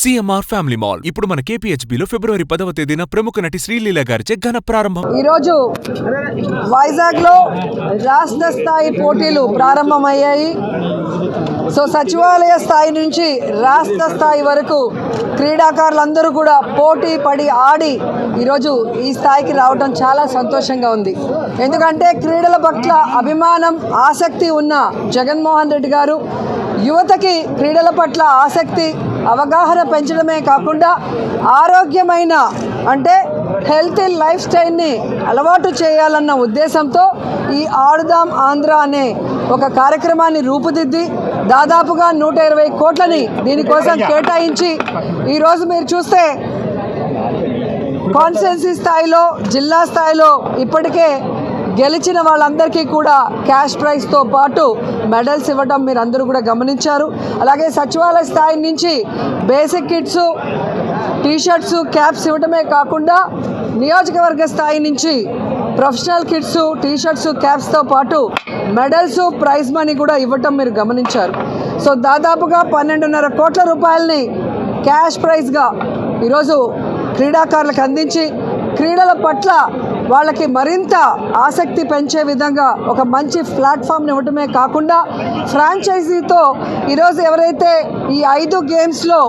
CMR family mall ఇప్పుడు మన కేపీహెచ్బీలో ఫిబ్రవరి 10వ తేదీన ప్రముఖ నటి శ్రీలీల గారిచే ఘన ప్రారంభం. ఈరోజు వైజాగ్లో రాష్ట్ర స్థాయి పోటీలు ప్రారంభమయ్యాయి. సో సచివాలయ స్థాయి నుంచి రాష్ట్ర స్థాయి వరకు క్రీడాకారులందరూ కూడా పోటీ పడి ఆడి ఈరోజు ఈ స్థాయికి రావడం చాలా సంతోషంగా ఉంది. ఎందుకంటే క్రీడల పట్ల అభిమానం, ఆసక్తి ఉన్న జగన్మోహన్ రెడ్డి గారు యువతకి క్రీడల పట్ల ఆసక్తి, అవగాహన పెంచడమే కాకుండా ఆరోగ్యమైన అంటే హెల్తీ లైఫ్ స్టైల్ని అలవాటు చేయాలన్న ఉద్దేశంతో ఈ ఆడుదాం ఆంధ్ర అనే ఒక కార్యక్రమాన్ని రూపుదిద్ది దాదాపుగా 120 కోట్లని దీనికోసం కేటాయించి ఈరోజు మీరు చూస్తే కాన్స్టిట్యున్సీ స్థాయిలో, జిల్లా స్థాయిలో ఇప్పటికే గెలిచిన వాళ్ళందరికీ కూడా క్యాష్ ప్రైజ్తో పాటు మెడల్స్ ఇవ్వడం మీరు అందరూ కూడా గమనించారు. అలాగే సచివాలయ స్థాయి నుంచి బేసిక్ కిట్స్, టీషర్ట్స్, క్యాప్స్ ఇవ్వడమే కాకుండా నియోజకవర్గ స్థాయి నుంచి ప్రొఫెషనల్ కిట్స్, టీషర్ట్స్, క్యాప్స్తో పాటు మెడల్స్, ప్రైజ్ మనీ కూడా ఇవ్వటం మీరు గమనించారు. సో దాదాపుగా 12.5 కోట్ల రూపాయలని క్యాష్ ప్రైజ్గా ఈరోజు క్రీడాకారులకు అందించి క్రీడల పట్ల వాళ్ళకి మరింత ఆసక్తి పెంచే విధంగా ఒక మంచి ప్లాట్ఫామ్ని ఇవ్వటమే కాకుండా ఫ్రాంచైజీతో ఈరోజు ఎవరైతే ఈ 5 గేమ్స్లో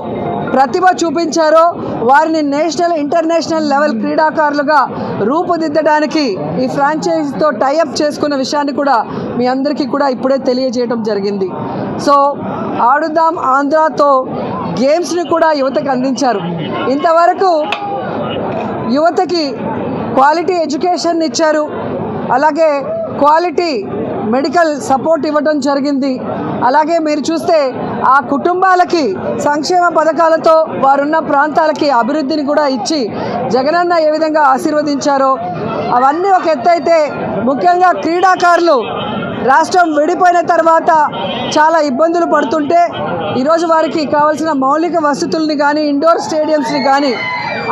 ప్రతిభ చూపించారో వారిని నేషనల్, ఇంటర్నేషనల్ లెవెల్ క్రీడాకారులుగా రూపుదిద్దడానికి ఈ ఫ్రాంచైజీతో టైఅప్ చేసుకున్న విషయాన్ని కూడా మీ అందరికీ కూడా ఇప్పుడే తెలియజేయడం జరిగింది. సో ఆడుదాం ఆంధ్రాతో గేమ్స్ని కూడా యువతకు అందించారు. ఇంతవరకు యువతకి క్వాలిటీ ఎడ్యుకేషన్ ఇచ్చారు, అలాగే క్వాలిటీ మెడికల్ సపోర్ట్ ఇవ్వడం జరిగింది. అలాగే మీరు చూస్తే ఆ కుటుంబాలకి సంక్షేమ పథకాలతో వారున్న ప్రాంతాలకి అభివృద్ధిని కూడా ఇచ్చి జగనన్న ఏ విధంగా ఆశీర్వదించారో అవన్నీ ఒక ఎత్తైతే, ముఖ్యంగా క్రీడాకారులు రాష్ట్రం విడిపోయిన తర్వాత చాలా ఇబ్బందులు పడుతుంటే ఈరోజు వారికి కావాల్సిన మౌలిక వసతుల్ని కానీ, ఇండోర్ స్టేడియంస్ని కానీ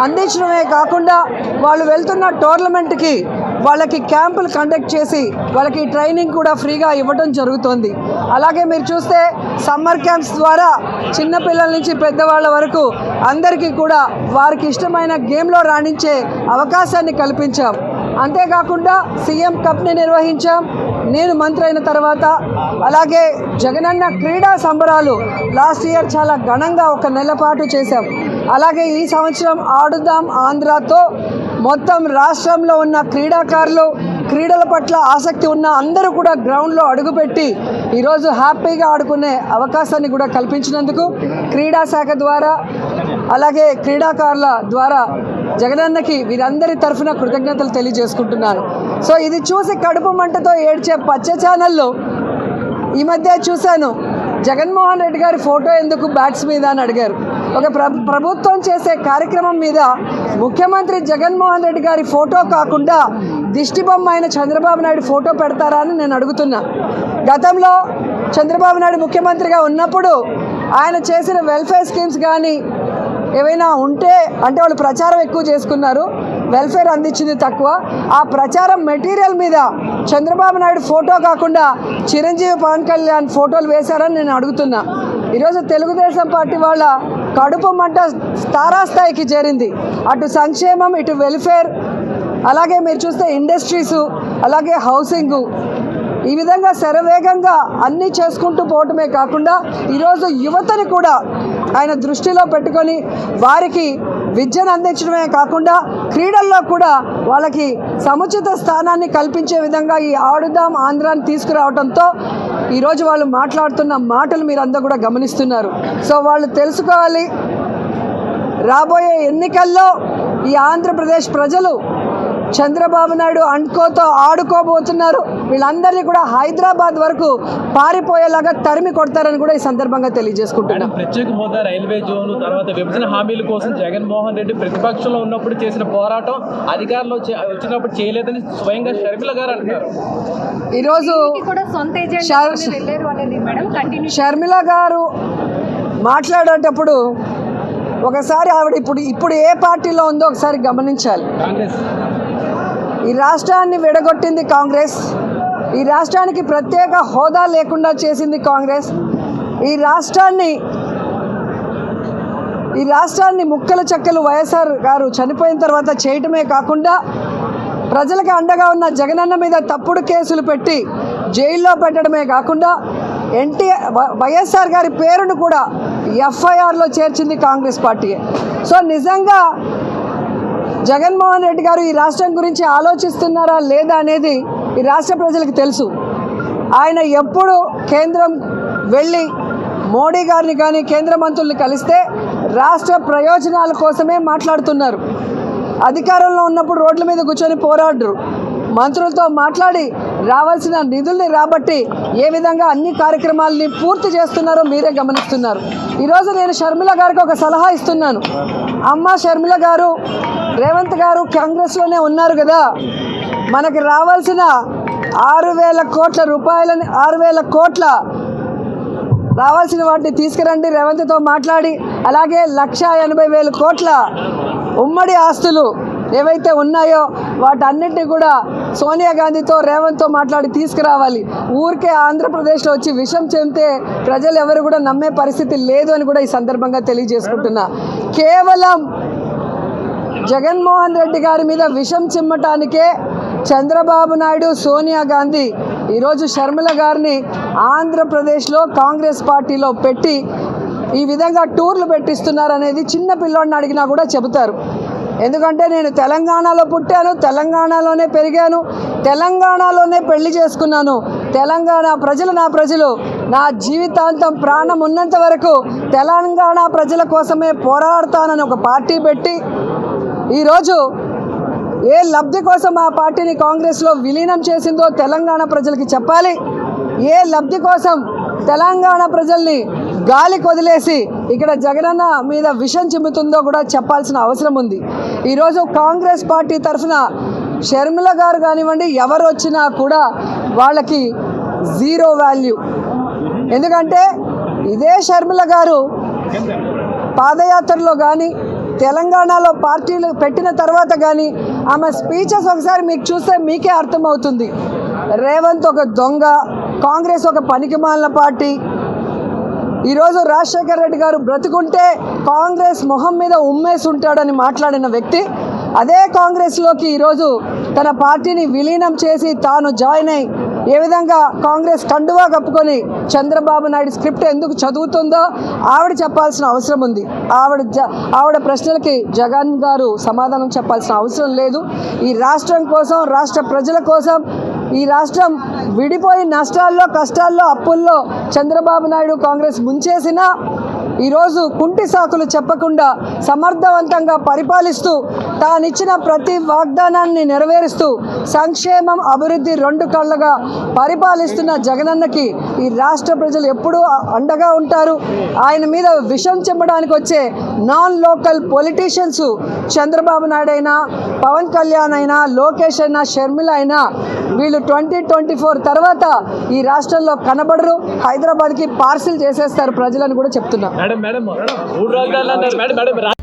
అందించడమే కాకుండా వాళ్ళు వెళ్తున్న టోర్నమెంట్కి వాళ్ళకి క్యాంపులు కండక్ట్ చేసి వాళ్ళకి ట్రైనింగ్ కూడా ఫ్రీగా ఇవ్వడం జరుగుతుంది. అలాగే మీరు చూస్తే సమ్మర్ క్యాంప్స్ ద్వారా చిన్నపిల్లల నుంచి పెద్దవాళ్ళ వరకు అందరికీ కూడా వారికి ఇష్టమైన గేమ్లో రాణించే అవకాశాన్ని కల్పించాం. అంతేకాకుండా సీఎం కప్ని నిర్వహించాం నేను మంత్రి అయిన తర్వాత. అలాగే జగనన్న క్రీడా సంబరాలు లాస్ట్ ఇయర్ చాలా ఘనంగా 1 నెల పాటు చేశాం. అలాగే ఈ సంవత్సరం ఆడుదాం ఆంధ్రాతో మొత్తం రాష్ట్రంలో ఉన్న క్రీడాకారులు, క్రీడల పట్ల ఆసక్తి ఉన్న అందరూ కూడా గ్రౌండ్లో అడుగుపెట్టి ఈరోజు హ్యాపీగా ఆడుకునే అవకాశాన్ని కూడా కల్పించినందుకు క్రీడా శాఖ ద్వారా, అలాగే క్రీడాకారుల ద్వారా జగనన్నకి వీరందరి తరఫున కృతజ్ఞతలు తెలియజేసుకుంటున్నాను. సో ఇది చూసి కడుపు మంటతో ఏడ్చే పచ్చ ఛానల్లో ఈ మధ్య చూశాను, జగన్మోహన్ రెడ్డి గారి ఫోటో ఎందుకు బ్యాట్స్ మీద అని అడిగారు. ఒక ప్రభుత్వం చేసే కార్యక్రమం మీద ముఖ్యమంత్రి జగన్మోహన్ రెడ్డి గారి ఫోటో కాకుండా దిష్టిబొమ్మ అయిన చంద్రబాబు నాయుడు ఫోటో పెడతారా అని నేను అడుగుతున్నా. గతంలో చంద్రబాబు నాయుడు ముఖ్యమంత్రిగా ఉన్నప్పుడు ఆయన చేసిన వెల్ఫేర్ స్కీమ్స్ కానీ ఏవైనా ఉంటే అంటే వాళ్ళు ప్రచారం ఎక్కువ చేసుకున్నారు, వెల్ఫేర్ అందించింది తక్కువ. ఆ ప్రచారం మెటీరియల్ మీద చంద్రబాబు నాయుడు ఫోటో కాకుండా చిరంజీవి, పవన్ కళ్యాణ్ ఫోటోలు వేశారని నేను అడుగుతున్నా. ఈరోజు తెలుగుదేశం పార్టీ వాళ్ళ కడుపు మంట తారాస్థాయికి చేరింది. అటు సంక్షేమం, ఇటు వెల్ఫేర్, అలాగే మీరు చూస్తే ఇండస్ట్రీసు, అలాగే హౌసింగు, ఈ విధంగా శరవేగంగా అన్నీ చేసుకుంటూ పోవటమే కాకుండా ఈరోజు యువతని కూడా ఆయన దృష్టిలో పెట్టుకొని వారికి విద్యను అందించడమే కాకుండా క్రీడల్లో కూడా వాళ్ళకి సముచిత స్థానాన్ని కల్పించే విధంగా ఈ ఆడుదాం ఆంధ్రాని తీసుకురావడంతో ఈరోజు వాళ్ళు మాట్లాడుతున్న మాటలు మీరందరూ కూడా గమనిస్తున్నారు. సో వాళ్ళు తెలుసుకోవాలి, రాబోయే ఎన్నికల్లో ఈ ఆంధ్రప్రదేశ్ ప్రజలు చంద్రబాబు నాయుడు అండ్కోతో ఆడుకోబోతున్నారు. వీళ్ళందరినీ కూడా హైదరాబాద్ వరకు పారిపోయేలాగా తరిమి కొడతారని కూడా ఈ సందర్భంగా తెలియజేసుకుంటున్నాను. ప్రత్యేక హోదా, రైల్వే జోన్, తర్వాత విభజన హామీల కోసం జగన్మోహన్ రెడ్డి ప్రతిపక్షంలో ఉన్నప్పుడు చేసిన పోరాటం అధికారంలో వచ్చినప్పుడు చేయలేదని స్వయంగా షర్మిల గారు అంటున్నారు. ఈరోజు షర్మిల గారు మాట్లాడేటప్పుడు ఒకసారి ఆవిడ ఇప్పుడు ఏ పార్టీలో ఉందో ఒకసారి గమనించాలి. కాంగ్రెస్ ఈ రాష్ట్రాన్ని విడగొట్టింది కాంగ్రెస్, ఈ రాష్ట్రానికి ప్రత్యేక హోదా లేకుండా చేసింది కాంగ్రెస్, ఈ రాష్ట్రాన్ని ఈ రాష్ట్రాన్ని ముక్కలు చెక్కలు వైఎస్ఆర్ గారు చనిపోయిన తర్వాత చేయటమే కాకుండా ప్రజలకు అండగా ఉన్న జగనన్న మీద తప్పుడు కేసులు పెట్టి జైల్లో పెట్టడమే కాకుండా వైఎస్ఆర్ గారి పేరును కూడా ఎఫ్ఐఆర్లో చేర్చింది కాంగ్రెస్ పార్టీయే. సో నిజంగా జగన్మోహన్ రెడ్డి గారు ఈ రాష్ట్రం గురించి ఆలోచిస్తున్నారా లేదా అనేది ఈ రాష్ట్ర ప్రజలకు తెలుసు. ఆయన ఎప్పుడు కేంద్రం వెళ్ళి మోడీ గారిని కానీ కేంద్ర మంత్రుల్ని కలిస్తే రాష్ట్ర ప్రయోజనాల కోసమే మాట్లాడుతున్నారు. అధికారంలో ఉన్నప్పుడు రోడ్ల మీద కూర్చొని పోరాడరు. మంత్రులతో మాట్లాడి రావాల్సిన నిధుల్ని రాబట్టి ఏ విధంగా అన్ని కార్యక్రమాలని పూర్తి చేస్తున్నారో మీరే గమనిస్తున్నారు. ఈరోజు నేను షర్మిల గారికి ఒక సలహా ఇస్తున్నాను. అమ్మ షర్మిల గారు, రేవంత్ గారు కాంగ్రెస్లోనే ఉన్నారు కదా, మనకి రావాల్సిన 6,000 కోట్ల రూపాయలని 6,000 కోట్ల రావాల్సిన వాటిని తీసుకురండి రేవంత్తో మాట్లాడి. అలాగే 1,80,000 కోట్ల ఉమ్మడి ఆస్తులు ఏవైతే ఉన్నాయో వాటన్నిటిని కూడా సోనియా గాంధీతో రేవంత్తో మాట్లాడి తీసుకురావాలి. ఊరికే ఆంధ్రప్రదేశ్లో వచ్చి విషం చెందితే ప్రజలు ఎవరు కూడా నమ్మే పరిస్థితి లేదు అని కూడా ఈ సందర్భంగా తెలియజేసుకుంటున్నా. కేవలం జగన్మోహన్ రెడ్డి గారి మీద విషం చిమ్మటానికే చంద్రబాబు నాయుడు, సోనియా గాంధీ ఈరోజు షర్మిల గారిని ఆంధ్రప్రదేశ్లో కాంగ్రెస్ పార్టీలో పెట్టి ఈ విధంగా టూర్లు పెట్టిస్తున్నారనేది చిన్న పిల్లోడిని అడిగినా కూడా చెబుతారు. ఎందుకంటే నేను తెలంగాణలో పుట్టాను, తెలంగాణలోనే పెరిగాను, తెలంగాణలోనే పెళ్లి చేసుకున్నాను. తెలంగాణ ప్రజలు నా ప్రజలు. నా జీవితాంతం ప్రాణం ఉన్నంత వరకు తెలంగాణ ప్రజల కోసమే పోరాడతానని ఒక పార్టీ పెట్టి ఈరోజు ఏ లబ్ధి కోసం ఆ పార్టీని కాంగ్రెస్లో విలీనం చేసిందో తెలంగాణ ప్రజలకి చెప్పాలి. ఏ లబ్ధి కోసం తెలంగాణ ప్రజల్ని గాలి కొదిలేసి ఇక్కడ జగనన్న మీద విషం చిమ్ముతుందో కూడా చెప్పాల్సిన అవసరం ఉంది. ఈరోజు కాంగ్రెస్ పార్టీ తరఫున షర్మిల గారు కానివ్వండి, ఎవరు వచ్చినా కూడా వాళ్ళకి జీరో వాల్యూ. ఎందుకంటే ఇదే షర్మిల గారు పాదయాత్రలో కానీ తెలంగాణలో పార్టీలు పెట్టిన తర్వాత కానీ ఆమె స్పీచెస్ ఒకసారి మీకు చూస్తే మీకే అర్థమవుతుంది. రేవంత్ ఒక దొంగ, కాంగ్రెస్ ఒక పనికిమాలిన పార్టీ. ఈరోజు రాజశేఖర్ రెడ్డి గారు బ్రతుకుంటే కాంగ్రెస్ మొహం మీద ఉమ్మేసి ఉంటాడని మాట్లాడిన వ్యక్తి అదే కాంగ్రెస్లోకి ఈరోజు తన పార్టీని విలీనం చేసి తాను జాయిన్ అయి ఏ విధంగా కాంగ్రెస్ కండువా కప్పుకొని చంద్రబాబు నాయుడు స్క్రిప్ట్ ఎందుకు చదువుతుందో ఆవిడ చెప్పాల్సిన అవసరం ఉంది. ఆవిడ ప్రశ్నలకి జగన్ గారు సమాధానం చెప్పాల్సిన అవసరం లేదు. ఈ రాష్ట్రం కోసం, రాష్ట్ర ప్రజల కోసం, ఈ రాష్ట్రం విడిపోయి నష్టాల్లో, కష్టాల్లో, అప్పుల్లో చంద్రబాబు నాయుడు కాంగ్రెస్ ముంచేసినా ఈరోజు కుంటి సాకులు చెప్పకుండా సమర్థవంతంగా పరిపాలిస్తూ తానిచ్చిన ప్రతి వాగ్దానాన్ని నెరవేరుస్తూ సంక్షేమం, అభివృద్ధి రెండు కళ్ళగా పరిపాలిస్తున్న జగనన్నకి ఈ రాష్ట్ర ప్రజలు ఎప్పుడూ అండగా ఉంటారు. ఆయన మీద విషం చెమ్మడానికి వచ్చే non local politicians Chandrababu Naidu అయినా, పవన్ కళ్యాణ్ అయినా, లోకేష్ అయినా, షర్మిల అయినా వీళ్ళు 2024 తర్వాత ఈ రాష్ట్రంలో కనబడరు. హైదరాబాద్కి పార్సిల్ చేసేస్తారు ప్రజలను కూడా చెప్తున్నా. మేడం 3 రాజధానులు అన్నారు మేడం.